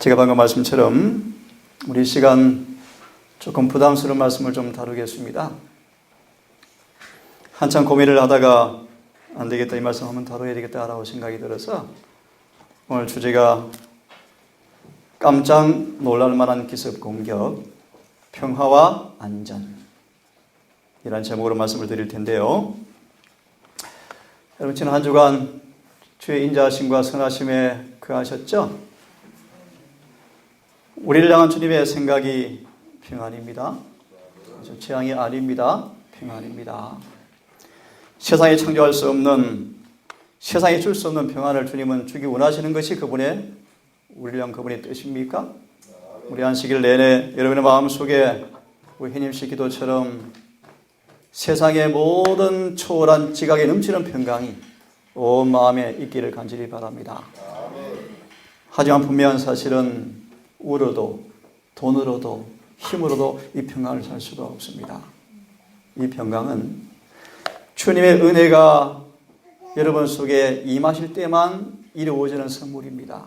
제가 방금 말씀처럼 우리 시간 조금 부담스러운 말씀을 좀 다루겠습니다. 한참 고민을 하다가 안 되겠다, 이 말씀 한번 다뤄야 되겠다라고 생각이 들어서 오늘 주제가 깜짝 놀랄 만한 기습 공격, 평화와 안전, 이란 제목으로 말씀을 드릴 텐데요. 여러분, 지난 한 주간 주의 인자하심과 선하심에 그하셨죠? 우리를 향한 주님의 생각이 평안입니다. 재앙이 아닙니다. 평안입니다. 세상에 창조할 수 없는, 세상에 줄 수 없는 평안을 주님은 주기 원하시는 것이 그분의, 우리를 향한 그분의 뜻입니까? 우리 안식일 내내 여러분의 마음속에 우리 해님씨 기도처럼 세상의 모든 초월한 지각에 넘치는 평강이 온 마음에 있기를 간절히 바랍니다. 하지만 분명한 사실은 우로도 돈으로도 힘으로도 이 평강을 살 수가 없습니다. 이 평강은 주님의 은혜가 여러분 속에 임하실 때만 이루어지는 선물입니다.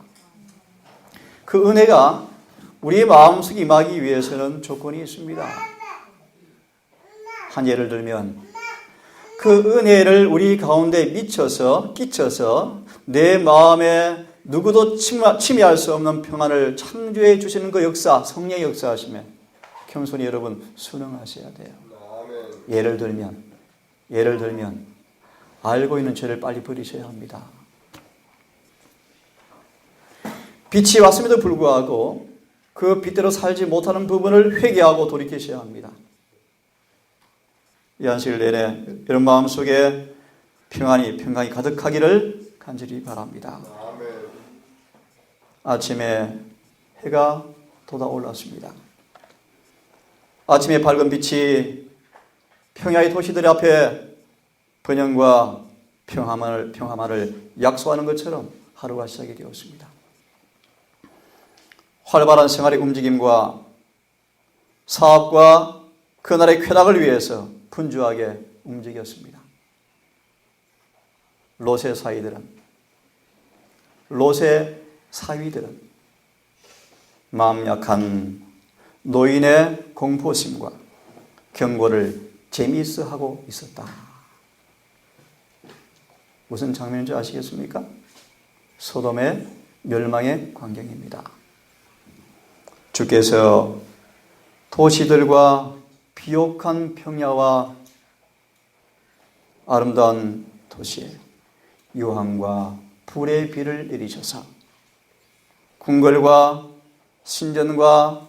그 은혜가 우리의 마음속에 임하기 위해서는 조건이 있습니다. 한 예를 들면 그 은혜를 우리 가운데 끼쳐서 내 마음에 누구도 침해할 수 없는 평안을 창조해 주시는 그 역사, 성령의 역사하시면 겸손히 여러분 순응하셔야 돼요. 예를 들면 알고 있는 죄를 빨리 버리셔야 합니다. 빛이 왔음에도 불구하고 그 빛대로 살지 못하는 부분을 회개하고 돌이키셔야 합니다. 이 안식일 내내 여러분 마음속에 평안이 가득하기를 간절히 바랍니다. 아침에 해가 돋아올랐습니다. 아침에 밝은 빛이 평야의 도시들 앞에 번영과 평화만을 약속하는 것처럼 하루가 시작이 되었습니다. 활발한 생활의 움직임과 사업과 그날의 쾌락을 위해서 분주하게 움직였습니다. 롯의 사위들은 마음 약한 노인의 공포심과 경고를 재미있어 하고 있었다. 무슨 장면인지 아시겠습니까? 소돔의 멸망의 광경입니다. 주께서 도시들과 비옥한 평야와 아름다운 도시에 유황과 불의 비를 내리셔서 궁궐과 신전과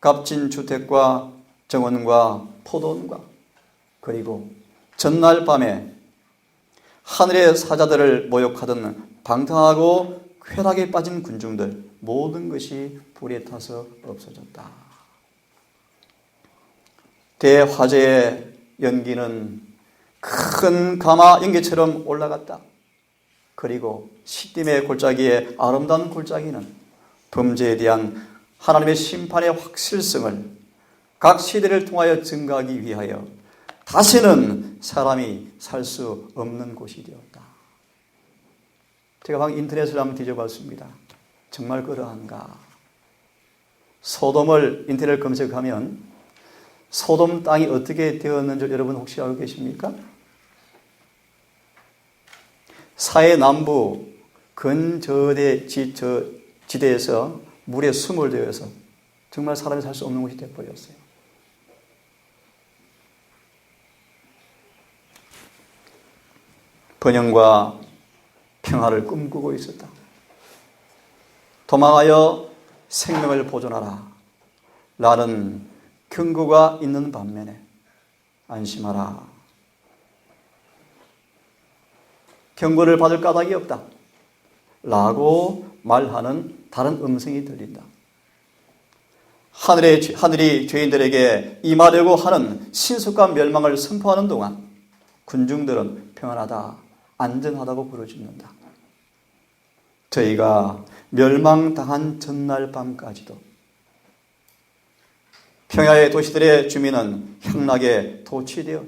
값진 주택과 정원과 포도원과 그리고 전날 밤에 하늘의 사자들을 모욕하던 방탕하고 쾌락에 빠진 군중들, 모든 것이 불에 타서 없어졌다. 대화재의 연기는 큰 가마 연기처럼 올라갔다. 그리고 시딤의 골짜기의 아름다운 골짜기는 범죄에 대한 하나님의 심판의 확실성을 각 시대를 통하여 증가하기 위하여 다시는 사람이 살 수 없는 곳이 되었다. 제가 방금 인터넷을 한번 뒤져봤습니다. 정말 그러한가? 소돔을 인터넷 검색하면 소돔 땅이 어떻게 되었는지 여러분 혹시 알고 계십니까? 사해 남부 근저대 지대에서 물에 스물되어서 정말 사람이 살 수 없는 곳이 되어버렸어요. 번영과 평화를 꿈꾸고 있었다. 도망하여 생명을 보존하라. 나는 경고가 있는 반면에 안심하라. 경고를 받을 까닭이 없다. 라고 말하는 다른 음성이 들린다. 하늘이 죄인들에게 임하려고 하는 신속한 멸망을 선포하는 동안 군중들은 평안하다, 안전하다고 부르짖는다. 저희가 멸망당한 전날 밤까지도 평야의 도시들의 주민은 향락에 도취되어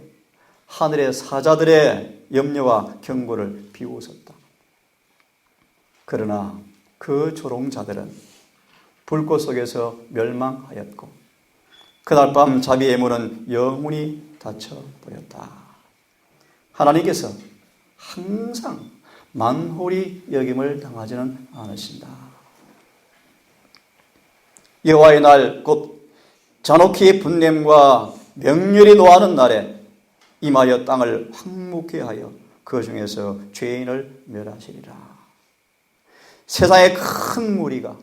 하늘의 사자들의 염려와 경고를 비웃었다. 그러나 그 조롱자들은 불꽃 속에서 멸망하였고 그날 밤 자비의 문은 영원히 닫혀버렸다. 하나님께서 항상 만홀히 여김을 당하지는 않으신다. 여호와의 날 곧 잔혹히 분냄과 명렬히 노하는 날에 임하여 땅을 황무케 하여 그 중에서 죄인을 멸하시리라. 세상의 큰 무리가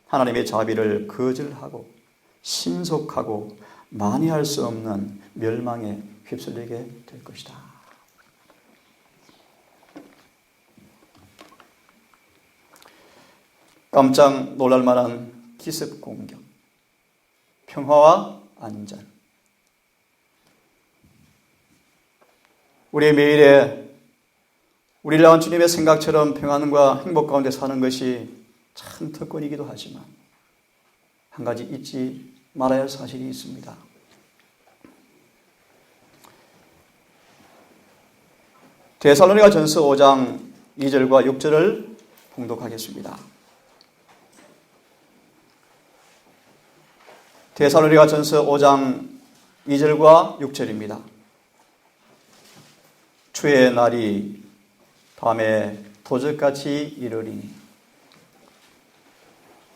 하나님의 자비를 거절하고 신속하고 만회할 수 없는 멸망에 휩쓸리게 될 것이다. 깜짝 놀랄 만한 기습 공격, 평화와 안전. 우리의 매일에 우리를 낳은 주님의 생각처럼 평안과 행복 가운데 사는 것이 참 특권이기도 하지만 한 가지 잊지 말아야 할 사실이 있습니다. 데살로니가 전서 5장 2절과 6절을 봉독하겠습니다. 데살로니가 전서 5장 2절과 6절입니다. 주의 날이 밤에 도적같이 이르리니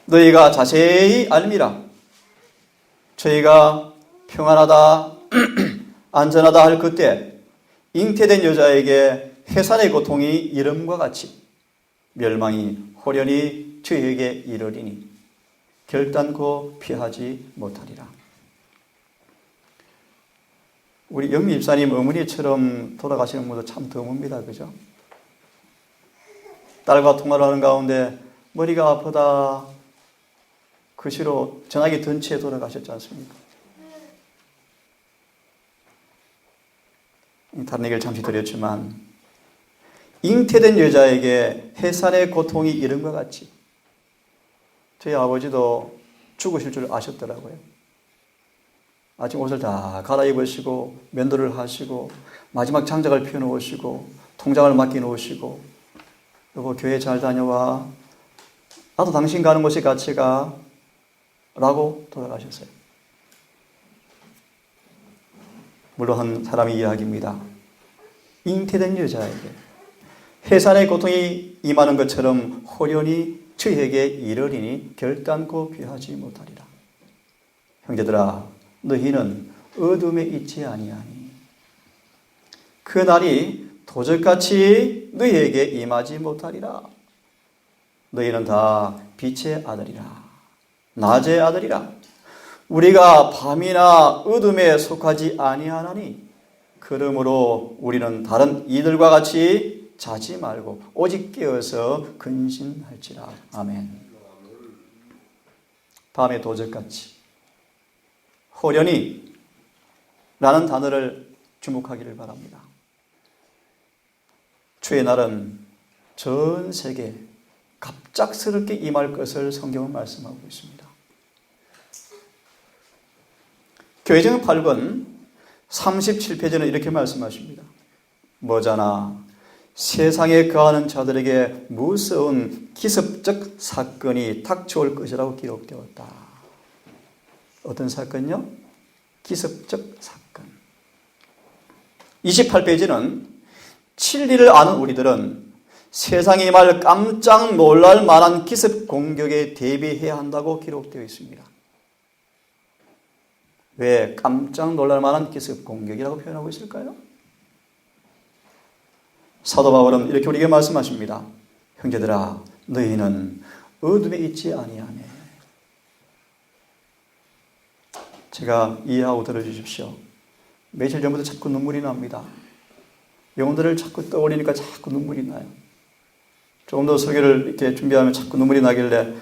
너희가 자세히 알미라. 저희가 평안하다 안전하다 할 그때 잉태된 여자에게 해산의 고통이 이름과 같이 멸망이 호련히 저희에게 이르리니 결단코 피하지 못하리라. 우리 영미 집사님 어머니처럼 돌아가시는 분도 참 드뭅니다. 그죠? 딸과 통화를 하는 가운데 머리가 아프다 그 시로 전화기 든 채 돌아가셨지 않습니까? 다른 얘기를 잠시 드렸지만 잉태된 여자에게 해산의 고통이 이름과 같이 저희 아버지도 죽으실 줄 아셨더라고요. 아침 옷을 다 갈아입으시고 면도를 하시고 마지막 장작을 펴놓으시고 통장을 맡겨놓으시고 여보 교회 잘 다녀와. 나도 당신 가는 곳에 같이 가. 라고 돌아가셨어요. 물론 한 사람의 이야기입니다. 잉태된 여자에게 해산의 고통이 임하는 것처럼 호련히 저희에게 이르리니 결단코 피하지 못하리라. 형제들아 너희는 어둠에 있지 아니하니 그 날이 도적같이 너희에게 임하지 못하리라. 너희는 다 빛의 아들이라 낮의 아들이라. 우리가 밤이나 어둠에 속하지 아니하나니 그러므로 우리는 다른 이들과 같이 자지 말고 오직 깨어서 근신할지라. 아멘. 밤의 도적같이 호련히 라는 단어를 주목하기를 바랍니다. 주의 날은 전 세계에 갑작스럽게 임할 것을 성경은 말씀하고 있습니다. 교회증 8권 37페이지는 이렇게 말씀하십니다. 머자나 세상에 거하는 자들에게 무서운 기습적 사건이 닥쳐올 것이라고 기록되었다. 어떤 사건요? 기습적 사건. 28페이지는 진리를 아는 우리들은 세상이 임할 깜짝 놀랄 만한 기습 공격에 대비해야 한다고 기록되어 있습니다. 왜 깜짝 놀랄 만한 기습 공격이라고 표현하고 있을까요? 사도 바울은 이렇게 우리에게 말씀하십니다. 형제들아 너희는 어둠에 있지 아니하네. 제가 이해하고 들어주십시오. 며칠 전부터 자꾸 눈물이 납니다. 영혼들을 자꾸 떠올리니까 자꾸 눈물이 나요. 조금 더 설교를 이렇게 준비하면 자꾸 눈물이 나길래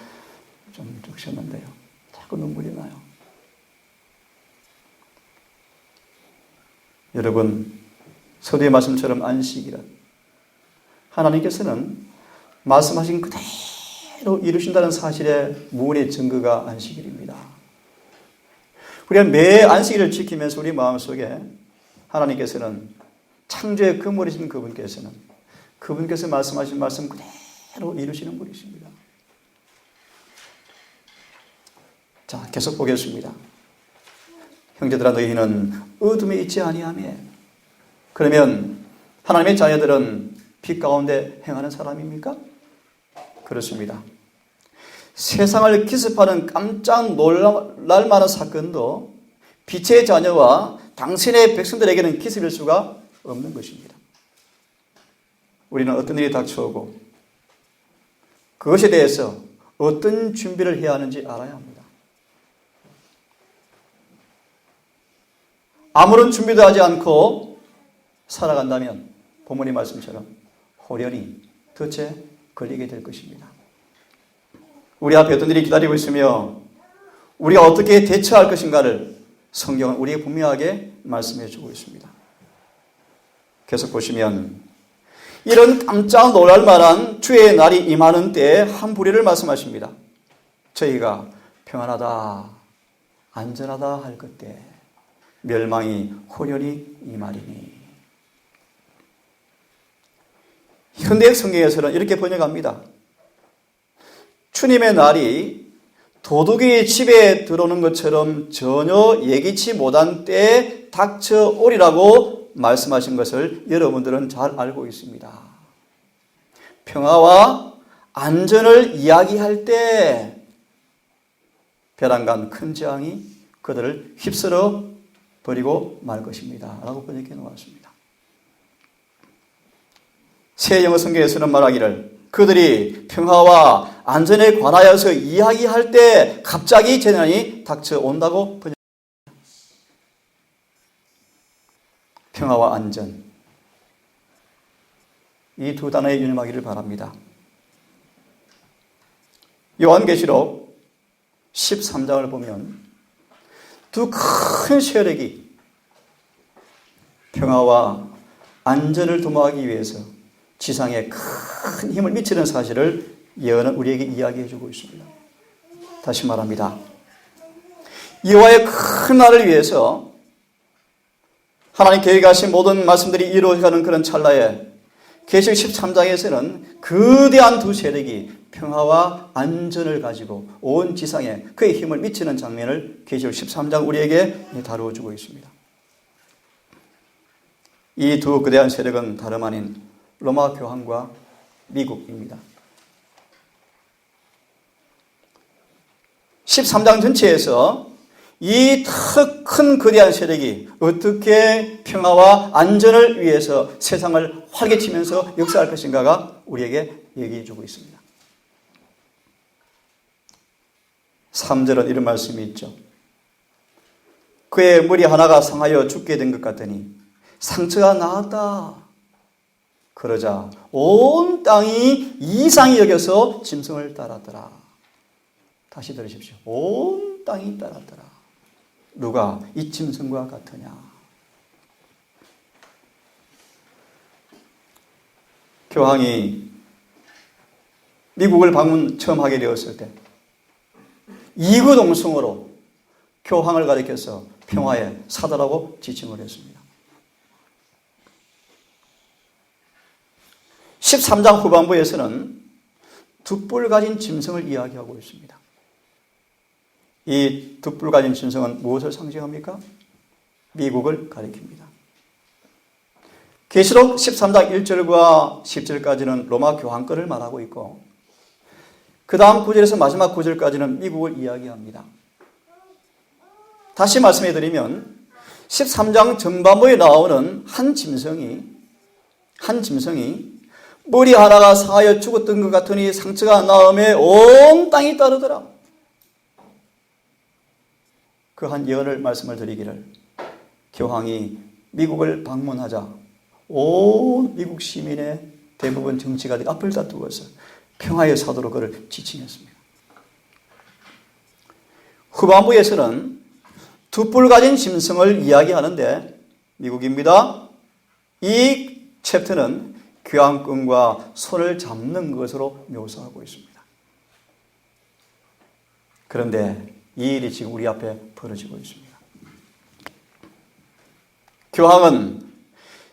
좀 적셨는데요. 자꾸 눈물이 나요. 여러분, 서두의 말씀처럼 안식이란 하나님께서는 말씀하신 그대로 이루신다는 사실의 무언의 증거가 안식일입니다. 우리가 매 안식일을 지키면서 우리 마음속에 하나님께서는 창조의 근원이신 그분께서 말씀하신 말씀 그대로 이루시는 분이십니다. 자, 계속 보겠습니다. 형제들아 너희는 어둠에 있지 아니하며. 그러면 하나님의 자녀들은 빛 가운데 행하는 사람입니까? 그렇습니다. 세상을 기습하는 깜짝 놀랄 만한 사건도 빛의 자녀와 당신의 백성들에게는 기습일 수가 없는 것입니다. 우리는 어떤 일이 닥쳐오고 그것에 대해서 어떤 준비를 해야 하는지 알아야 합니다. 아무런 준비도 하지 않고 살아간다면 본문의 말씀처럼 호련히 덫에 걸리게 될 것입니다. 우리 앞에 어떤 일이 기다리고 있으며 우리가 어떻게 대처할 것인가를 성경은 우리에게 분명하게 말씀해 주고 있습니다. 계속 보시면 이런 깜짝 놀랄 만한 주의 날이 임하는 때에 한 부류를 말씀하십니다. 저희가 평안하다 안전하다 할 그때 멸망이 호련히 임하리니. 현대 성경에서는 이렇게 번역합니다. 주님의 날이 도둑이 집에 들어오는 것처럼 전혀 예기치 못한 때에 닥쳐오리라고 말씀하신 것을 여러분들은 잘 알고 있습니다. 평화와 안전을 이야기할 때 벼랑간 큰 재앙이 그들을 휩쓸어 버리고 말 것입니다. 라고 번역해 놓았습니다. 새 영어 성경에서는 말하기를 그들이 평화와 안전에 관하여서 이야기할 때 갑자기 재난이 닥쳐온다고 번역합니다. 평화와 안전, 이 두 단어에 유념하기를 바랍니다. 요한계시록 13장을 보면 두 큰 세력이 평화와 안전을 도모하기 위해서 지상에 큰 힘을 미치는 사실을 예언은 우리에게 이야기해 주고 있습니다. 다시 말합니다. 여호와의 큰 날을 위해서 하나님 계획하신 모든 말씀들이 이루어가는 그런 찰나에 계시록 13장에서는 거대한 두 세력이 평화와 안전을 가지고 온 지상에 그의 힘을 미치는 장면을 계시록 13장 우리에게 다루어 주고 있습니다. 이 두 거대한 세력은 다름 아닌 로마 교황과 미국입니다. 13장 전체에서 이 큰 거대한 세력이 어떻게 평화와 안전을 위해서 세상을 활개치면서 역사할 것인가가 우리에게 얘기해 주고 있습니다. 3절은 이런 말씀이 있죠. 그의 머리 하나가 상하여 죽게 된 것 같더니 상처가 나았다. 그러자 온 땅이 이상히 여겨서 짐승을 따랐더라. 다시 들으십시오. 온 땅이 따랐더라. 누가 이 짐승과 같으냐. 교황이 미국을 방문 처음 하게 되었을 때 이구동성으로 교황을 가리켜서 평화의 사다라고 지칭을 했습니다. 13장 후반부에서는 두 뿔 가진 짐승을 이야기하고 있습니다. 이 두 뿔 가진 짐승은 무엇을 상징합니까? 미국을 가리킵니다. 계시록 13장 1절과 10절까지는 로마 교황권을 말하고 있고 그 다음 9절에서 마지막 9절까지는 미국을 이야기합니다. 다시 말씀해 드리면 13장 전반부에 나오는 한 짐승이 머리 하나가 상하여 죽었던 것 같으니 상처가 나음에 온 땅이 따르더라. 그 한 예언을 말씀을 드리기를 교황이 미국을 방문하자 온 미국 시민의 대부분 정치가들이 앞을 다투어서 평화의 사도로 그를 지칭했습니다. 후반부에서는 두 뿔 가진 짐승을 이야기하는데 미국입니다. 이 챕터는 교황권과 손을 잡는 것으로 묘사하고 있습니다. 그런데 이 일이 지금 우리 앞에 벌어지고 있습니다. 교황은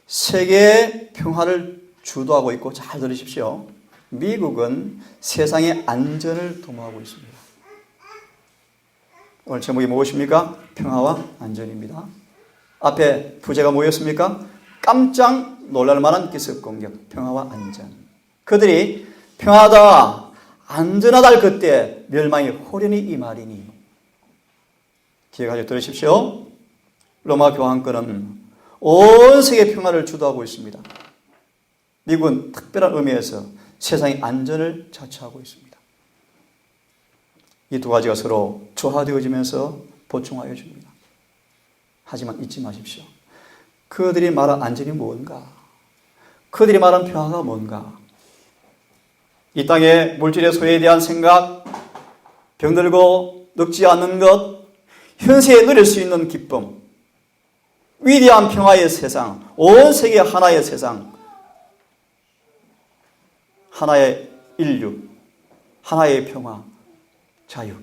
세계의 평화를 주도하고 있고 잘 들으십시오. 미국은 세상의 안전을 도모하고 있습니다. 오늘 제목이 무엇입니까? 평화와 안전입니다. 앞에 부제가 뭐였습니까? 깜짝 놀랄 만한 기습 공격, 평화와 안전. 그들이 평화다, 안전하다 할 그때 멸망이 호련히 임하리니. 기억하여 들으십시오. 로마 교황권은 온 세계 평화를 주도하고 있습니다. 미국은 특별한 의미에서 세상의 안전을 자처하고 있습니다. 이 두 가지가 서로 조화되어지면서 보충하여 줍니다. 하지만 잊지 마십시오. 그들이 말한 안전이 뭔가? 그들이 말한 평화가 뭔가? 이 땅의 물질의 소유에 대한 생각, 병들고 늙지 않는 것, 현세에 누릴 수 있는 기쁨, 위대한 평화의 세상, 온 세계 하나의 세상, 하나의 인류, 하나의 평화, 자유,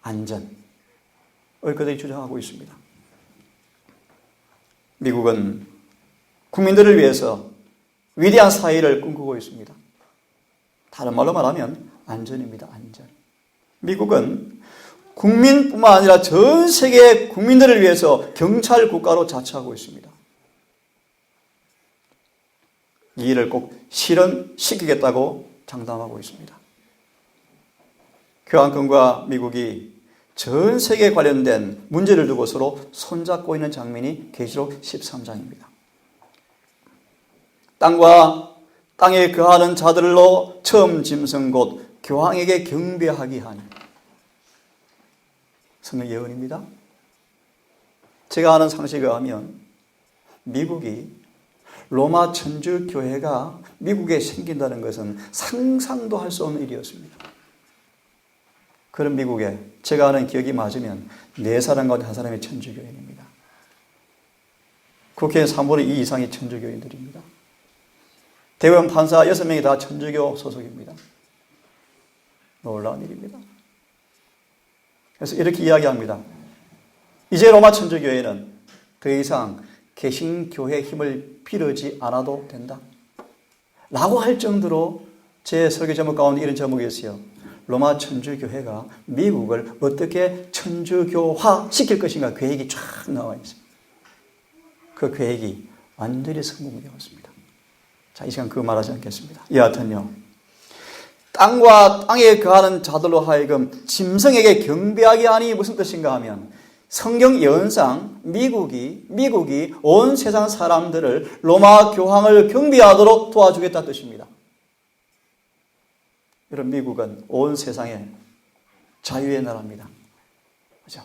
안전, 그들이 주장하고 있습니다. 미국은 국민들을 위해서 위대한 사회를 꿈꾸고 있습니다. 다른 말로 말하면 안전입니다. 안전. 미국은 국민뿐만 아니라 전 세계 국민들을 위해서 경찰 국가로 자처하고 있습니다. 이 일을 꼭 실현시키겠다고 장담하고 있습니다. 교황권과 미국이 전 세계에 관련된 문제를 두고 서로 손잡고 있는 장면이 계시록 13장입니다. 땅과 땅에 거하는 자들로 처음 짐승 곧 교황에게 경배하기 하니. 성경 예언입니다. 제가 아는 상식에 의하면 미국이 로마 천주교회가 미국에 생긴다는 것은 상상도 할 수 없는 일이었습니다. 그런 미국에 제가 아는 기억이 맞으면 4사람 가운데 1사람이 천주교인입니다. 국회의원 3분의 2 이상이 천주교인들입니다. 대법원 판사 6명이 다 천주교 소속입니다. 놀라운 일입니다. 그래서 이렇게 이야기합니다. 이제 로마 천주교회는 더 이상 개신교회의 힘을 빌어지 않아도 된다 라고 할 정도로 제 설교 제목 가운데 이런 제목이 있어요. 로마 천주교회가 미국을 어떻게 천주교화 시킬 것인가 계획이 쫙 나와 있어요. 그 계획이 완전히 성공되었습니다. 자, 이 시간 그거 말하지 않겠습니다. 여하튼요, 땅과 땅에 거하는 자들로 하여금 짐승에게 경배하게 하니 무슨 뜻인가 하면 성경 예언상 미국이 온 세상 사람들을 로마 교황을 경배하도록 도와주겠다는 뜻입니다. 여러분, 미국은 온 세상에 자유의 나라입니다. 그렇죠?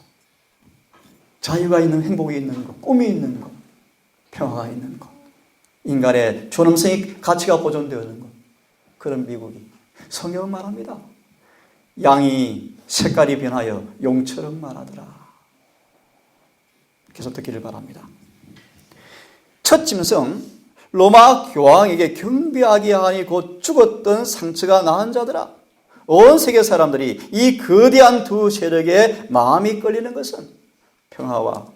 자유가 있는, 행복이 있는 것, 꿈이 있는 것, 평화가 있는 것, 인간의 존엄성이 가치가 보존되는 것, 그런 미국이 성경은 말합니다. 양이 색깔이 변하여 용처럼 말하더라. 계속 듣기를 바랍니다. 첫 짐승 로마 교황에게 경배하게 하니 곧 죽었던 상처가 나은 자들아. 온 세계 사람들이 이 거대한 두 세력에 마음이 끌리는 것은 평화와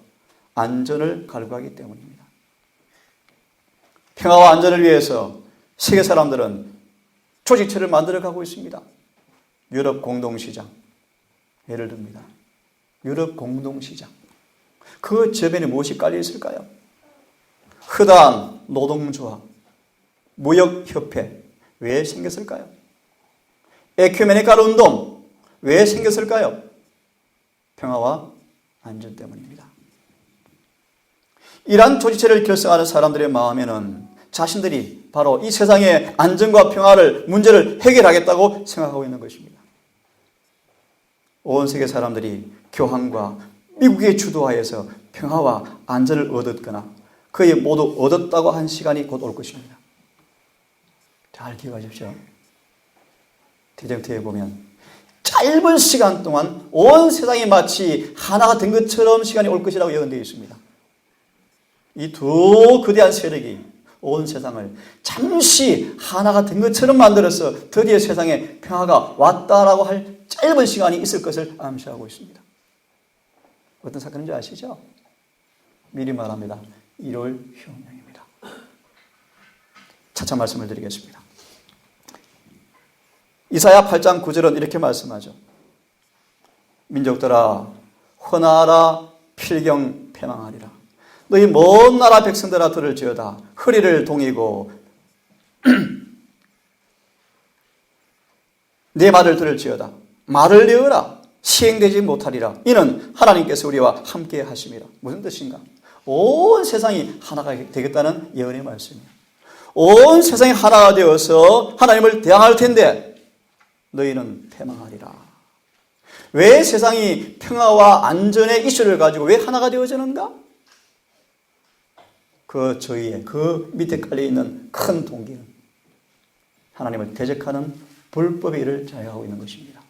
안전을 갈구하기 때문입니다. 평화와 안전을 위해서 세계 사람들은 조직체를 만들어가고 있습니다. 유럽 공동시장, 예를 듭니다. 유럽 공동시장. 그 저변에 무엇이 깔려 있을까요? 흐단 노동조합, 무역협회. 왜 생겼을까요? 에큐메니칼 운동. 왜 생겼을까요? 평화와 안전 때문입니다. 이러한 조직체를 결성하는 사람들의 마음에는 자신들이 바로 이 세상의 안전과 평화를, 문제를 해결하겠다고 생각하고 있는 것입니다. 온 세계 사람들이 교황과 미국의 주도하에서 평화와 안전을 얻었거나 거의 모두 얻었다고 한 시간이 곧 올 것입니다. 잘 기억하십시오. 디정트에 보면 짧은 시간 동안 온 세상이 마치 하나가 된 것처럼 시간이 올 것이라고 예언되어 있습니다. 이 두 거대한 세력이 온 세상을 잠시 하나가 된 것처럼 만들어서 드디어 세상에 평화가 왔다라고 할 짧은 시간이 있을 것을 암시하고 있습니다. 어떤 사건인지 아시죠? 미리 말합니다. 1월 혁명입니다. 차차 말씀을 드리겠습니다. 이사야 8장 9절은 이렇게 말씀하죠. 민족들아, 헌하라 필경 패망하리라. 너희 먼 나라 백성들아 들을지어다. 허리를 동이고 내 말을 들을지어다. 말을 내어라. 시행되지 못하리라. 이는 하나님께서 우리와 함께 하심이라. 무슨 뜻인가? 온 세상이 하나가 되겠다는 예언의 말씀이에요. 온 세상이 하나가 되어서 하나님을 대항할 텐데 너희는 패망하리라. 왜 세상이 평화와 안전의 이슈를 가지고 왜 하나가 되어지는가? 그 밑에 깔려있는 큰 동기는 하나님을 대적하는 불법의 일을 자행하고 있는 것입니다.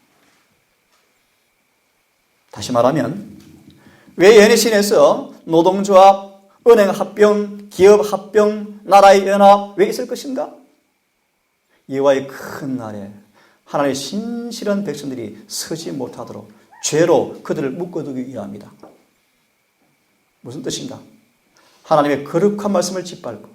다시 말하면 왜 연희신에서 노동조합, 은행합병, 기업합병, 나라의 연합 왜 있을 것인가? 여호와의 큰 날에 하나님의 신실한 백성들이 서지 못하도록 죄로 그들을 묶어두기 위함이다. 무슨 뜻인가? 하나님의 거룩한 말씀을 짓밟고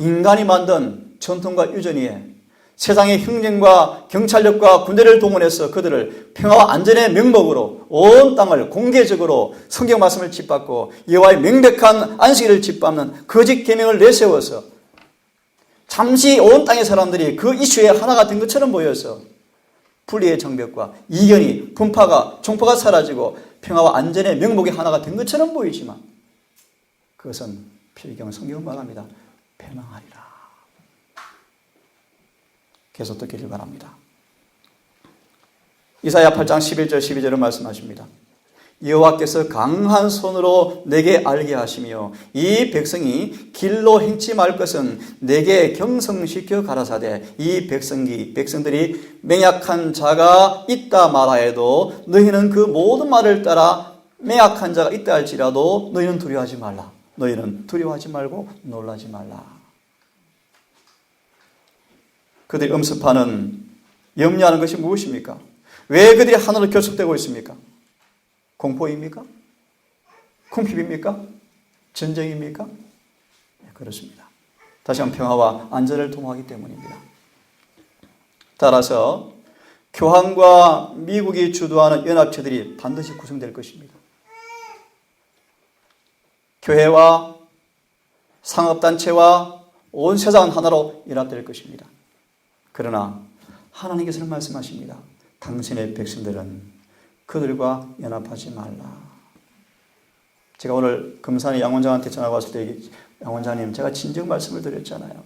인간이 만든 전통과 유전 위에 세상의 행정과 경찰력과 군대를 동원해서 그들을 평화와 안전의 명목으로 온 땅을 공개적으로 성경 말씀을 짓밟고 여호와의 명백한 안식일을 짓밟는 거짓 계명을 내세워서 잠시 온 땅의 사람들이 그 이슈에 하나가 된 것처럼 보여서 분리의 정벽과 이견이 분파가 종파가 사라지고 평화와 안전의 명목이 하나가 된 것처럼 보이지만 그것은 필경 성경은 말합니다. 패망하리라. 계속 듣기를 바랍니다. 이사야 8장 11절 12절은 말씀하십니다. 여호와께서 강한 손으로 내게 알게 하시며 이 백성이 길로 행치 말 것은 내게 경성시켜 가라사대 이 백성들이 맹약한 자가 있다 말하여도 너희는 그 모든 말을 따라 맹약한 자가 있다 할지라도 너희는 두려워하지 말라. 너희는 두려워하지 말고 놀라지 말라. 그들이 엄습하는 염려하는 것이 무엇입니까? 왜 그들이 하나로 결속되고 있습니까? 공포입니까? 궁핍입니까? 전쟁입니까? 네, 그렇습니다. 다시 한번 평화와 안전을 도모하기 때문입니다. 따라서 교황과 미국이 주도하는 연합체들이 반드시 구성될 것입니다. 교회와 상업단체와 온 세상은 하나로 연합될 것입니다. 그러나 하나님께서는 말씀하십니다. 당신의 백성들은 그들과 연합하지 말라. 제가 오늘 금산의 양원장한테 전화가 왔을 때 양원장님 제가 진정 말씀을 드렸잖아요.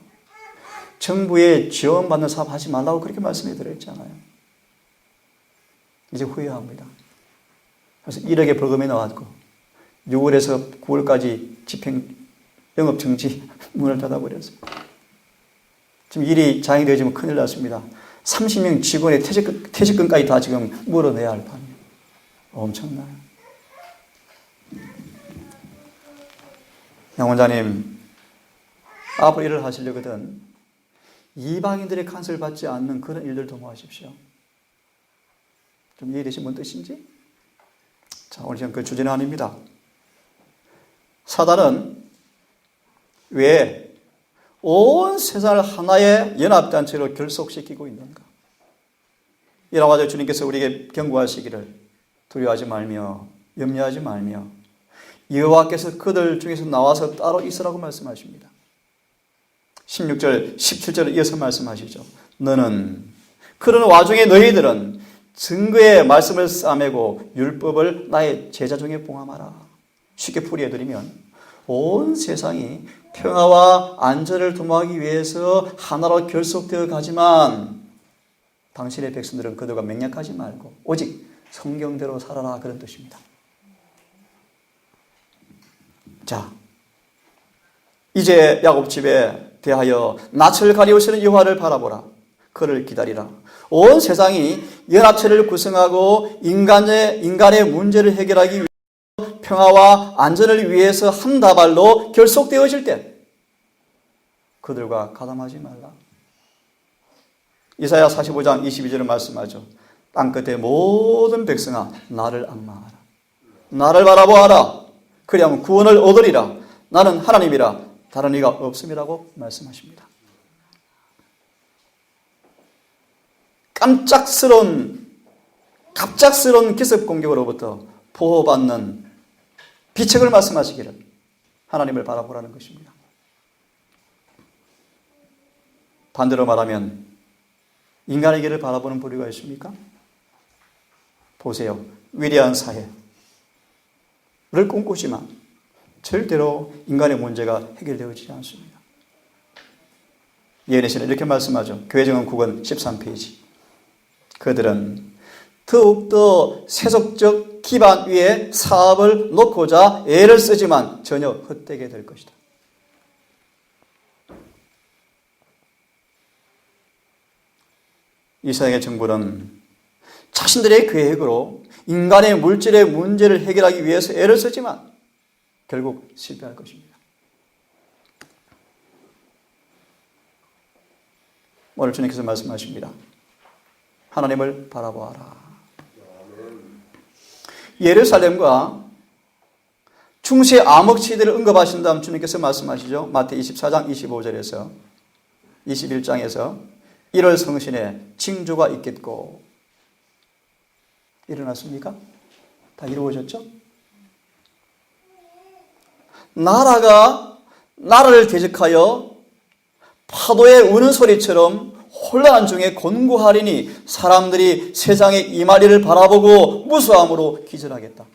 정부에 지원받는 사업 하지 말라고 그렇게 말씀해 드렸잖아요. 이제 후회합니다. 그래서 1억의 벌금이 나왔고 6월에서 9월까지 집행 영업정지 문을 닫아버렸어요. 지금 일이 자행되어지면 큰일 났습니다. 30명 직원의 퇴직금까지 다 지금 물어내야 할 판이에요. 엄청나요. 양 원장님, 앞으로 일을 하시려거든 이방인들의 간섭을 받지 않는 그런 일들 도모하십시오. 좀 이해되신 뭔 뜻인지? 자, 오늘 지금 그 주제는 아닙니다. 사단은 왜 온 세상을 하나의 연합단체로 결속시키고 있는가? 이라고 하여 주님께서 우리에게 경고하시기를 두려워하지 말며 염려하지 말며 여호와께서 그들 중에서 나와서 따로 있으라고 말씀하십니다. 16절, 17절을 이어서 말씀하시죠. 너는 그런 와중에 너희들은 증거의 말씀을 싸매고 율법을 나의 제자 중에 봉함하라. 쉽게 풀이해드리면 온 세상이 평화와 안전을 도모하기 위해서 하나로 결속되어 가지만 당신의 백성들은 그들과 맹약하지 말고 오직 성경대로 살아라 그런 뜻입니다. 자, 이제 야곱 집에 대하여 낯을 가리우시는 여호와를 바라보라. 그를 기다리라. 온 세상이 연합체를 구성하고 인간의 문제를 해결하기 위해 평화와 안전을 위해서 한 다발로 결속되어질 때 그들과 가담하지 말라. 이사야 45장 22절을 말씀하죠. 땅끝의 모든 백성아 나를 앙망하라. 나를 바라보아라. 그리하면 구원을 얻으리라. 나는 하나님이라 다른 이가 없음이라고 말씀하십니다. 갑작스러운 기습 공격으로부터 보호받는 비책을 말씀하시기를 하나님을 바라보라는 것입니다. 반대로 말하면 인간에게를 바라보는 부류가 있습니까? 보세요. 위대한 사회를 꿈꾸지만 절대로 인간의 문제가 해결되어지지 않습니다. 예언에서는 이렇게 말씀하죠. 교회정원 9권 13페이지. 그들은 더욱더 세속적 기반 위에 사업을 놓고자 애를 쓰지만 전혀 헛되게 될 것이다. 이 세상의 정부는 자신들의 계획으로 인간의 물질의 문제를 해결하기 위해서 애를 쓰지만 결국 실패할 것입니다. 오늘 주님께서 말씀하십니다. 하나님을 바라보아라. 예루살렘과 중세 암흑시대를 언급하신 다음 주님께서 말씀하시죠. 마태 24장 25절에서 21장에서 1월 성신에 징조가 있겠고 일어났습니까? 다 이루어졌죠? 나라가 나라를 대적하여 파도의 우는 소리처럼 혼란 중에 곤고하리니 사람들이 세상의 이말리를 바라보고 무수함으로 기절하겠다.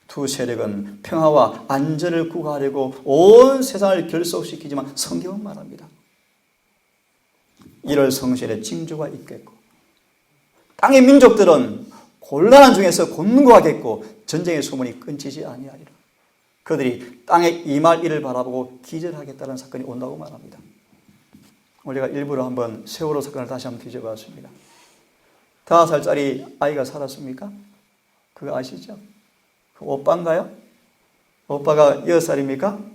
두 세력은 평화와 안전을 구하려고 온 세상을 결속시키지만 성경은 말합니다. 1월 성신에 징조가 있겠고 땅의 민족들은 곤란한 중에서 곤고하겠고 전쟁의 소문이 끊기지 아니하리라. 그들이 땅에 임할 일을 바라보고 기절하겠다는 사건이 온다고 말합니다. 우리가 일부러 한번 세월호 사건을 다시 한번 뒤져봤습니다. 5살짜리 아이가 살았습니까? 그거 아시죠? 그 오빠인가요? 오빠가 6살입니까?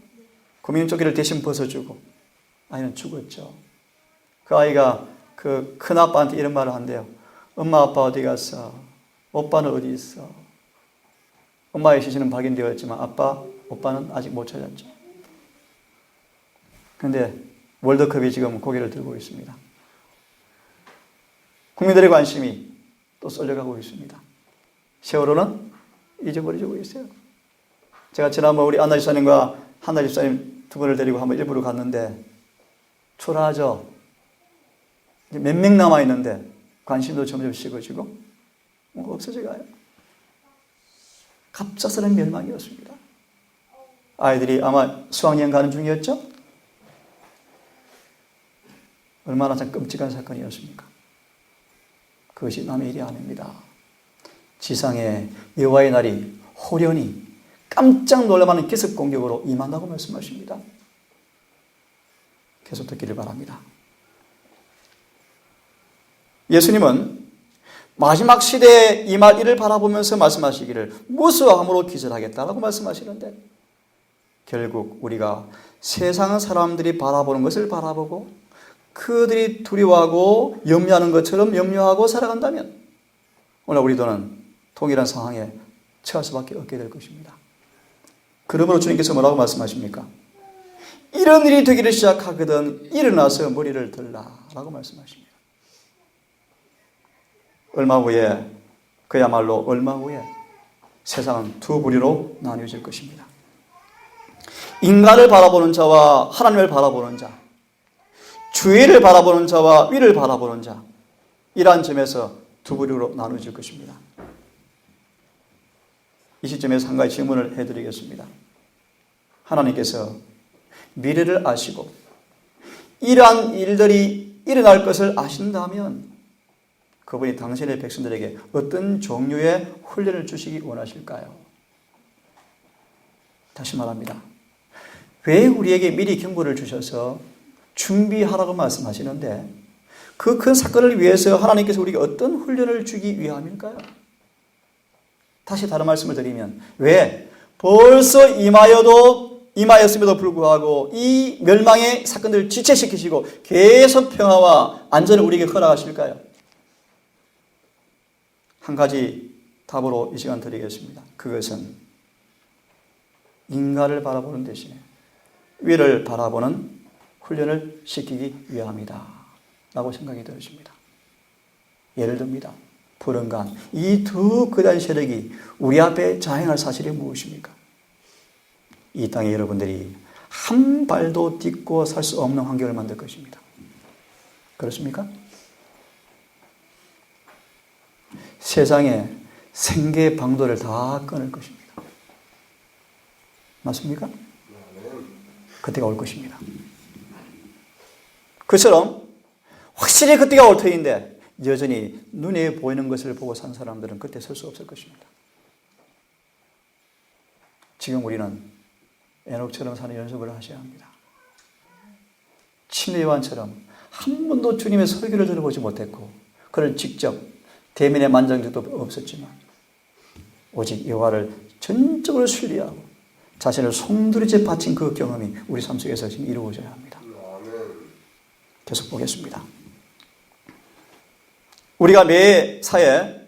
구명조끼를 대신 벗어주고 아이는 죽었죠. 그 아이가 그 큰아빠한테 이런 말을 한대요. 엄마 아빠 어디 갔어? 오빠는 어디 있어? 엄마의 시신은 발견되었지만 오빠는 아직 못 찾았죠. 그런데 월드컵이 지금 고개를 들고 있습니다. 국민들의 관심이 또 쏠려가고 있습니다. 세월호는 잊어버리고 있어요. 제가 지난번 우리 안나 집사님과 한나 집사님 두 분을 데리고 한번 일부러 갔는데 초라하죠. 몇 명 남아있는데 관심도 점점 식어지고 없어져가요. 갑작스런 멸망이었습니다. 아이들이 아마 수학여행 가는 중이었죠? 얼마나 참 끔찍한 사건이었습니까? 그것이 남의 일이 아닙니다. 지상에 여호와의 날이 호련히 깜짝 놀라는 기습 공격으로 임한다고 말씀하십니다. 계속 듣기를 바랍니다. 예수님은 마지막 시대에 임할 일을 바라보면서 말씀하시기를 무수함으로 기절하겠다라고 말씀하시는데 결국 우리가 세상 사람들이 바라보는 것을 바라보고 그들이 두려워하고 염려하는 것처럼 염려하고 살아간다면 오늘 우리들은 동일한 상황에 처할 수밖에 없게 될 것입니다. 그러므로 주님께서 뭐라고 말씀하십니까? 이런 일이 되기를 시작하거든 일어나서 머리를 들라라고 말씀하십니다. 얼마 후에 그야말로 얼마 후에 세상은 두 부류로 나뉘어질 것입니다. 인간을 바라보는 자와 하나님을 바라보는 자, 주위를 바라보는 자와 위를 바라보는 자, 이러한 점에서 두 부류로 나누어질 것입니다. 이 시점에서 한 가지 질문을 해드리겠습니다. 하나님께서 미래를 아시고 이러한 일들이 일어날 것을 아신다면 그분이 당신의 백성들에게 어떤 종류의 훈련을 주시기 원하실까요? 다시 말합니다. 왜 우리에게 미리 경고를 주셔서 준비하라고 말씀하시는데 그 큰 사건을 위해서 하나님께서 우리에게 어떤 훈련을 주기 위함일까요? 다시 다른 말씀을 드리면 왜 벌써 임하였음에도 불구하고 이 멸망의 사건들을 지체시키시고 계속 평화와 안전을 우리에게 허락하실까요? 한 가지 답으로 이 시간 드리겠습니다. 그것은 인간을 바라보는 대신에 위를 바라보는 훈련을 시키기 위함이다 라고 생각이 들었습니다. 예를 듭니다. 불응간, 이 두 거대한 세력이 우리 앞에 자행할 사실이 무엇입니까? 이 땅에 여러분들이 한 발도 딛고 살 수 없는 환경을 만들 것입니다. 그렇습니까? 세상에 생계 방도를 다 끊을 것입니다. 맞습니까? 그때가 올 것입니다. 그처럼 확실히 그때가 올 터인데 여전히 눈에 보이는 것을 보고 산 사람들은 그때 설 수 없을 것입니다. 지금 우리는 에녹처럼 사는 연습을 하셔야 합니다. 침례 요한처럼 한 번도 주님의 설교를 들어보지 못했고 그를 직접 대면에 만난 적도 없었지만 오직 여호와를 전적으로 신뢰하고 자신을 송두리째 바친 그 경험이 우리 삶 속에서 지금 이루어져야 합니다. 계속 보겠습니다. 우리가 매사에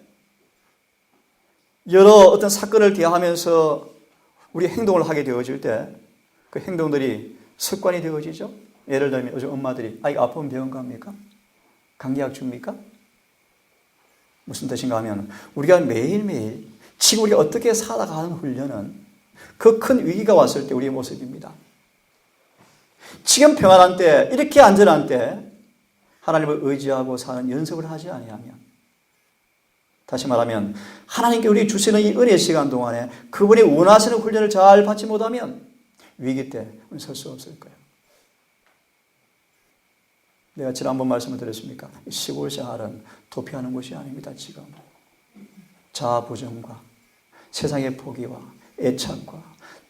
여러 어떤 사건을 대하면서 우리 행동을 하게 되어질 때 그 행동들이 습관이 되어지죠. 예를 들면 요즘 엄마들이 아이가 아프면 병원 갑니까? 감기약 줍니까? 무슨 뜻인가 하면 우리가 매일매일 지금 우리가 어떻게 살아가는 훈련은 그 큰 위기가 왔을 때 우리의 모습입니다. 지금 평안한 때, 이렇게 안전한 때 하나님을 의지하고 사는 연습을 하지 아니하면, 다시 말하면 하나님께 우리 주시는 이 은혜 시간 동안에 그분이 원하시는 훈련을 잘 받지 못하면 위기 때 설 수 없을 거예요. 내가 지난번 말씀을 드렸습니까? 시골 생활은 도피하는 곳이 아닙니다. 지금 자아부정과 세상의 포기와 애착과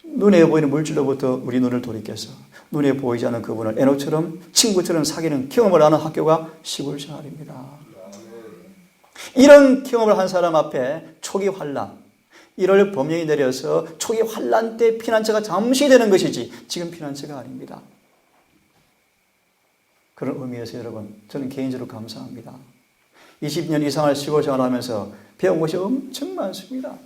눈에 보이는 물질로부터 우리 눈을 돌이켜서 눈에 보이지 않는 그분을 에녹처럼 친구처럼 사귀는 경험을 하는 학교가 시골 생활입니다. 이런 경험을 한 사람 앞에 초기 환란, 1월 범령이 내려서 초기 환란 때 피난처가 잠시 되는 것이지 지금 피난처가 아닙니다. 그런 의미에서 여러분, 저는 개인적으로 감사합니다. 20년 이상을 시골 생활하면서 배운 것이 엄청 많습니다.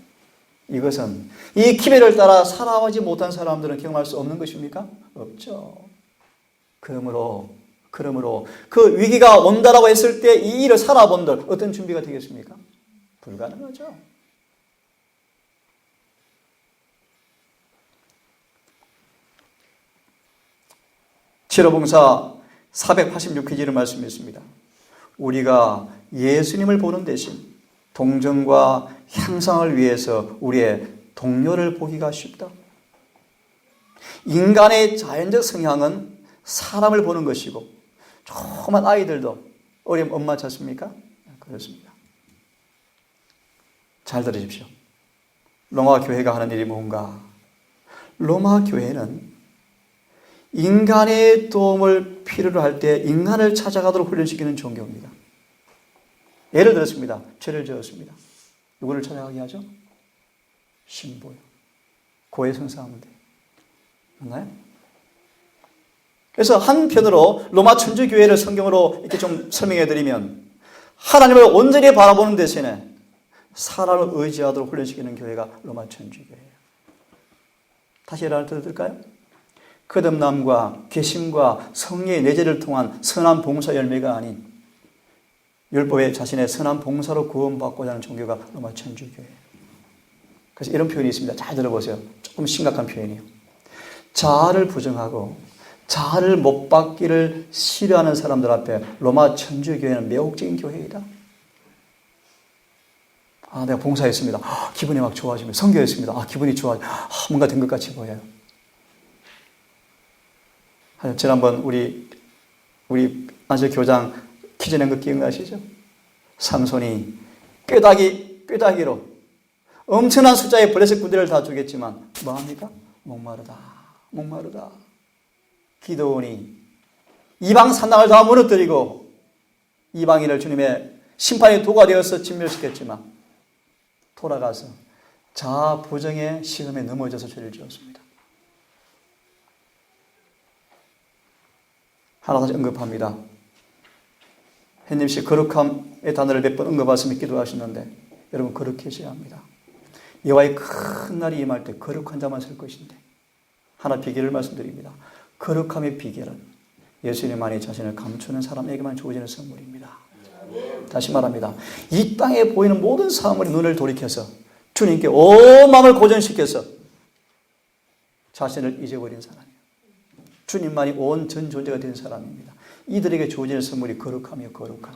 이것은 이 기회를 따라 살아오지 못한 사람들은 경험할 수 없는 것입니까? 없죠. 그러므로 그 위기가 온다라고 했을 때 이 일을 살아본들 어떤 준비가 되겠습니까? 불가능하죠. 치료봉사 486페이지를 말씀했습니다. 우리가 예수님을 보는 대신 동정과 향상을 위해서 우리의 동료를 보기가 쉽다. 인간의 자연적 성향은 사람을 보는 것이고 조그만 아이들도 어려움 엄마 찾습니까? 그렇습니다. 잘 들으십시오. 로마 교회가 하는 일이 뭔가? 로마 교회는 인간의 도움을 필요로 할 때 인간을 찾아가도록 훈련시키는 종교입니다. 예를 들었습니다. 죄를 지었습니다. 누구를 찾아가게 하죠? 신부요. 고해 성사하면 돼요. 맞나요? 그래서 한편으로 로마 천주교회를 성경으로 이렇게 좀 설명해 드리면 하나님을 온전히 바라보는 대신에 사람을 의지하도록 훈련시키는 교회가 로마 천주교회예요. 다시 예를 들어드릴까요? 거듭남과 개심과 성령의 내재를 통한 선한 봉사 열매가 아닌 율법에 자신의 선한 봉사로 구원받고자 하는 종교가 로마 천주교회예요. 그래서 이런 표현이 있습니다. 잘 들어보세요. 조금 심각한 표현이에요. 자아를 부정하고 자아를 못 받기를 싫어하는 사람들 앞에 로마 천주교회는 매혹적인 교회이다. 내가 봉사했습니다. 기분이 막 좋아집니다. 선교했습니다. 기분이 좋아져. 뭔가 된 것 같이 보여요. 지난번 우리 안실 교장 퀴즈 낸 거 기억나시죠? 삼손이 꾀다기로 엄청난 숫자의 블레셋 군대를 다 죽였지만 뭐합니까? 목마르다. 기드온이 이방 산당을 다 무너뜨리고 이방인을 주님의 심판의 도가 되어서 진멸시켰지만 돌아가서 자아 부정의 시험에 넘어져서 죄를 지었습니다. 하나 다시 언급합니다. 햇님 씨 거룩함의 단어를 몇 번 언급하시며 기도하시는데 여러분 거룩해져야 합니다. 여호와의 큰 날이 임할 때 거룩한 자만 설 것인데 하나 비결을 말씀드립니다. 거룩함의 비결은 예수님만이 자신을 감추는 사람에게만 주어지는 선물입니다. 다시 말합니다. 이 땅에 보이는 모든 사물의 눈을 돌이켜서 주님께 온 마음을 고정시켜서 자신을 잊어버린 사람이에요. 주님만이 온 전 존재가 된 사람입니다. 이들에게 주어지는 선물이 거룩함이요, 거룩함.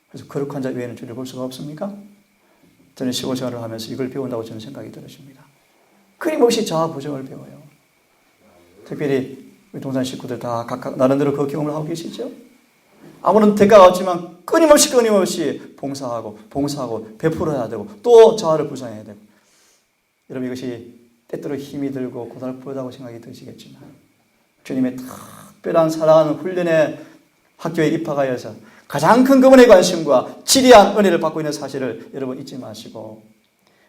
그래서 거룩한 자 외에는 주를 볼 수가 없습니까? 저는 15생활을 하면서 이걸 배운다고 저는 생각이 들었습니다. 끊임없이 자아 부정을 배워요. 특별히 우리 동산 식구들 다 각각 나름대로 그 경험을 하고 계시죠? 아무런 대가가 없지만 끊임없이 봉사하고 베풀어야 되고 또 자아를 부정해야 되고, 여러분 이것이 때때로 힘이 들고 고달프다고 생각이 드시겠지만 주님의 특별한 사랑하는 훈련의 학교에 입학하여서 가장 큰 그분의 관심과 지리한 은혜를 받고 있는 사실을 여러분 잊지 마시고,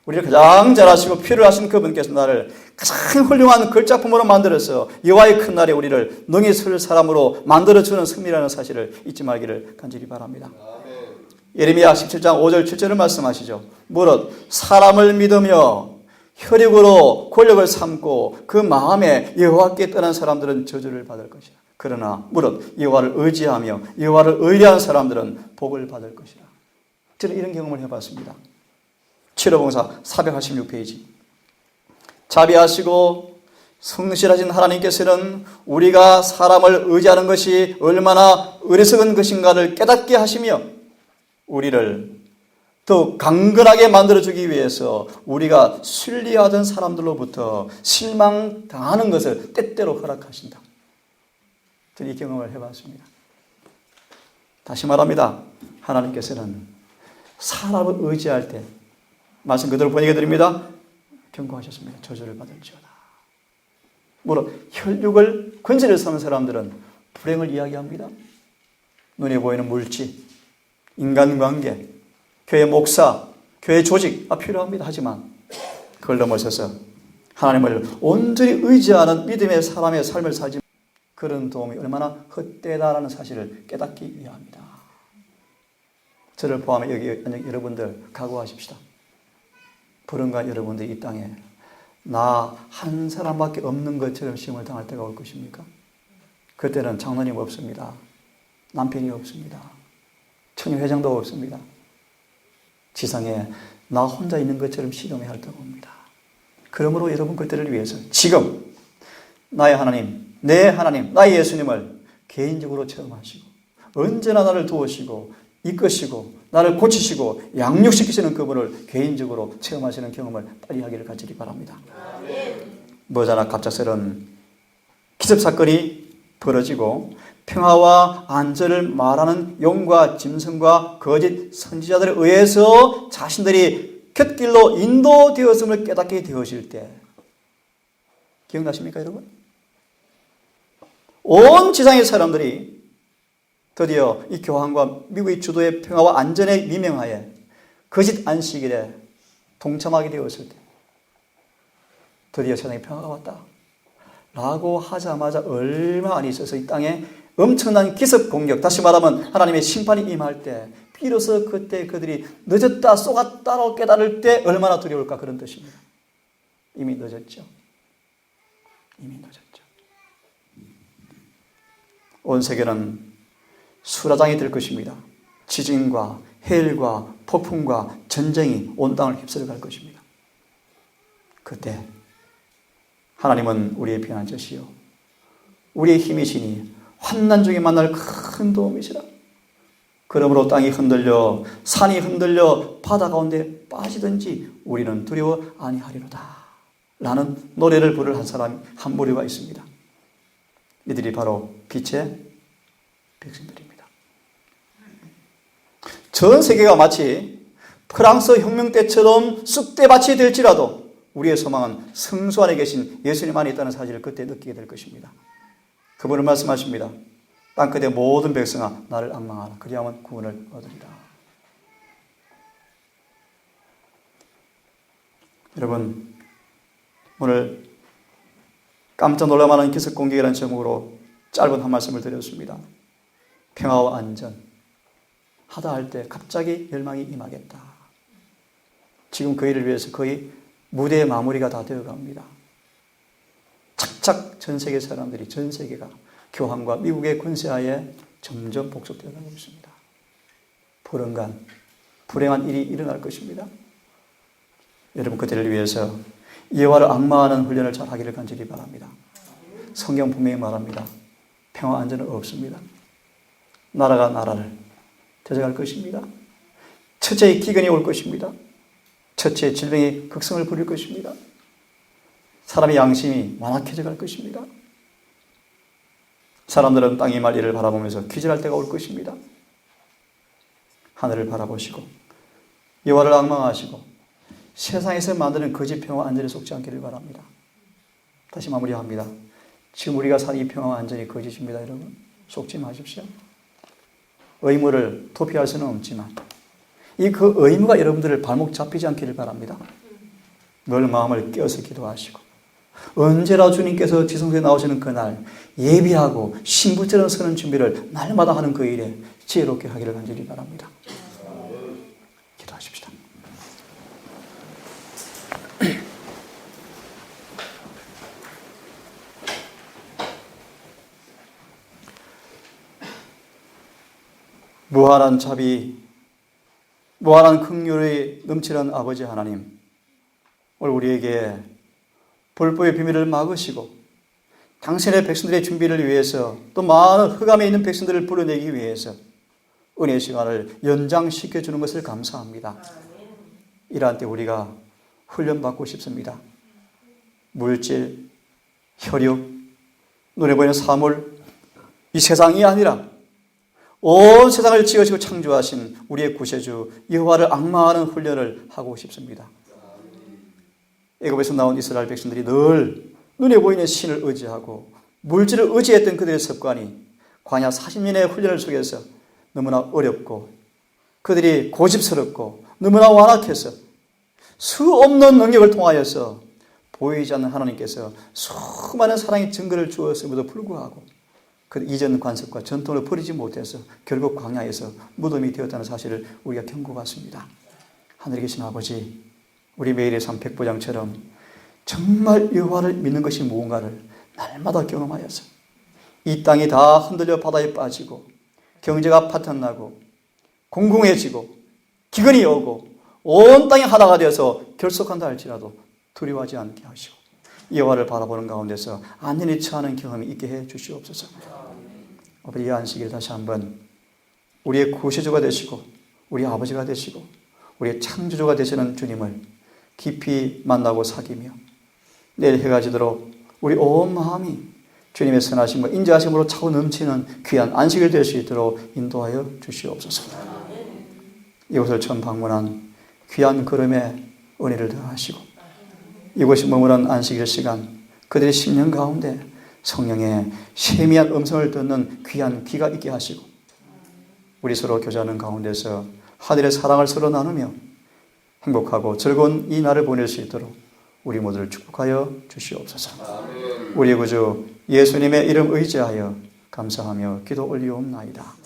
우리를 가장 잘 아시고 필요로 하신 그분께서 나를 가장 훌륭한 걸작품으로 만들어서 여호와의 큰 날에 우리를 능히 설 사람으로 만들어주는 승리라는 사실을 잊지 말기를 간절히 바랍니다. 예레미야 17장 5절 7절을 말씀하시죠. 무릇 사람을 믿으며 혈육으로 권력을 삼고 그 마음에 여호와께 떠난 사람들은 저주를 받을 것이라. 그러나 무릇 여호와를 의지하며 여호와를 의뢰한 사람들은 복을 받을 것이라. 저는 이런 경험을 해봤습니다. 치료봉사 486페이지. 자비하시고 성실하신 하나님께서는 우리가 사람을 의지하는 것이 얼마나 어리석은 것인가를 깨닫게 하시며 우리를 더 강건하게 만들어주기 위해서 우리가 순리하던 사람들로부터 실망당하는 것을 때때로 허락하신다. 저는 이 경험을 해봤습니다. 다시 말합니다. 하나님께서는 사람을 의지할 때 말씀 그대로 번역해드립니다. 경고하셨습니다. 저주를 받을지어다. 물론 혈육을 권세를 삼는 사람들은 불행을 이야기합니다. 눈에 보이는 물질, 인간관계, 교회 목사, 교회 조직 필요합니다. 하지만 그걸 넘어서서 하나님을 온전히 의지하는 믿음의 사람의 삶을 살지, 그런 도움이 얼마나 헛되다라는 사실을 깨닫기 위함이다. 저를 포함해 여기 여러분들 각오하십시다. 불언가 여러분들이 이 땅에 나 한 사람밖에 없는 것처럼 시험을 당할 때가 올 것입니까? 그때는 장로님 없습니다. 남편이 없습니다. 천유 회장도 없습니다. 지상에 나 혼자 있는 것처럼 시험해야 할 때가 옵니다. 그러므로 여러분 그때를 위해서 지금 나의 하나님, 내 하나님, 나의 예수님을 개인적으로 체험하시고 언제나 나를 도우시고 이끄시고 나를 고치시고 양육시키시는 그분을 개인적으로 체험하시는 경험을 빨리 하기를 간절히 바랍니다. 머지않아 갑작스런 기습사건이 벌어지고 평화와 안전을 말하는 용과 짐승과 거짓 선지자들에 의해서 자신들이 곁길로 인도되었음을 깨닫게 되어질 때, 기억나십니까 여러분? 온 지상의 사람들이 드디어 이 교황과 미국의 주도의 평화와 안전의 미명하에 거짓 안식일에 동참하게 되었을 때 드디어 세상에 평화가 왔다 라고 하자마자 얼마 안 있어서 이 땅에 엄청난 기습 공격, 다시 말하면 하나님의 심판이 임할 때 비로소 그때 그들이 늦었다 쏘갔다로 깨달을 때 얼마나 두려울까, 그런 뜻입니다. 이미 늦었죠. 이미 늦었죠. 온 세계는 수라장이 될 것입니다. 지진과 해일과 폭풍과 전쟁이 온 땅을 휩쓸어 갈 것입니다. 그때 하나님은 우리의 피난처시요 우리의 힘이시니 환난 중에 만날 큰 도움이시라. 그러므로 땅이 흔들려 산이 흔들려 바다 가운데 빠지든지 우리는 두려워 아니하리로다 라는 노래를 부를 한 사람, 한 무리가 있습니다. 이들이 바로 빛의 백성들입니다. 전 세계가 마치 프랑스 혁명 때처럼 쑥대밭이 될지라도 우리의 소망은 성수 안에 계신 예수님 안에 있다는 사실을 그때 느끼게 될 것입니다. 그분은 말씀하십니다. 땅끝의 모든 백성아 나를 앙망하라. 그리하면 구원을 얻으리라. 여러분, 오늘 깜짝 놀랄만한 기습 공격이라는 제목으로 짧은 한 말씀을 드렸습니다. 평화와 안전 하다 할 때 갑자기 멸망이 임하겠다. 지금 그 일을 위해서 거의 무대의 마무리가 다 되어갑니다. 착착 전 세계 사람들이, 전 세계가 교황과 미국의 권세하에 점점 복속되어 가고 있습니다. 불응간, 불행한 일이 일어날 것입니다. 여러분 그들을 위해서 여호와를 앙망하는 훈련을 잘 하기를 간절히 바랍니다. 성경 분명히 말합니다. 평화 안전은 없습니다. 나라가 나라를 되져갈 것입니다. 첫째의 기근이 올 것입니다. 첫째의 질병이 극성을 부릴 것입니다. 사람의 양심이 완악해져 갈 것입니다. 사람들은 땅이 말리를 바라보면서 기절할 때가 올 것입니다. 하늘을 바라보시고 여호와를 앙망하시고 세상에서 만드는 거짓 평화 안전에 속지 않기를 바랍니다. 다시 마무리합니다. 지금 우리가 사는 이 평화 안전이 거짓입니다. 여러분 속지 마십시오. 의무를 도피할 수는 없지만 그 의무가 여러분들을 발목 잡히지 않기를 바랍니다. 늘 마음을 깨어서 기도하시고 언제나 주님께서 지성소에 나오시는 그날 예비하고 신부처럼 서는 준비를 날마다 하는 그 일에 지혜롭게 하기를 간절히 바랍니다. 기도하십시다. 무한한 자비, 무한한 긍휼이 넘치는 아버지 하나님, 오늘 우리에게 불법의 비밀을 막으시고 당신의 백성들의 준비를 위해서 또 많은 흑암에 있는 백성들을 불러내기 위해서 은혜의 시간을 연장시켜 주는 것을 감사합니다. 이러한 때 우리가 훈련받고 싶습니다. 물질, 혈육, 눈에 보이는 사물, 이 세상이 아니라 온 세상을 지으시고 창조하신 우리의 구세주 여호와를 앙망하는 훈련을 하고 싶습니다. 애굽에서 나온 이스라엘 백성들이 늘 눈에 보이는 신을 의지하고 물질을 의지했던 그들의 습관이 광야 40년의 훈련을 속에서 너무나 어렵고 그들이 고집스럽고 너무나 완악해서 수 없는 능력을 통하여서 보이지 않는 하나님께서 수많은 사랑의 증거를 주었음에도 불구하고 그 이전 관습과 전통을 버리지 못해서 결국 광야에서 무덤이 되었다는 사실을 우리가 경고받습니다. 하늘에 계신 아버지, 우리 매일의 삶 백보장처럼 정말 여호와를 믿는 것이 무언가를 날마다 경험하여서 이 땅이 다 흔들려 바다에 빠지고 경제가 파탄나고 공공해지고 기근이 오고 온 땅이 하나가 되어서 결속한다 할지라도 두려워하지 않게 하시고 여호와를 바라보는 가운데서 안전히 처하는 경험이 있게 해 주시옵소서. 아버지, 이 안식일 다시 한번 우리의 구세주가 되시고 우리 아버지가 되시고 우리의 창조주가 되시는 주님을 깊이 만나고 사귀며 내일 해가 지도록 우리 온 마음이 주님의 선하심과 인자하심으로 차고 넘치는 귀한 안식일 될 수 있도록 인도하여 주시옵소서. 이곳을 처음 방문한 귀한 걸음에 은혜를 더하시고 이곳이 머무른 안식일 시간 그들의 심령 가운데 성령의 세미한 음성을 듣는 귀한 귀가 있게 하시고 우리 서로 교제하는 가운데서 하늘의 사랑을 서로 나누며 행복하고 즐거운 이 날을 보낼 수 있도록 우리 모두를 축복하여 주시옵소서. 우리의 구주 예수님의 이름 의지하여 감사하며 기도 올리옵나이다.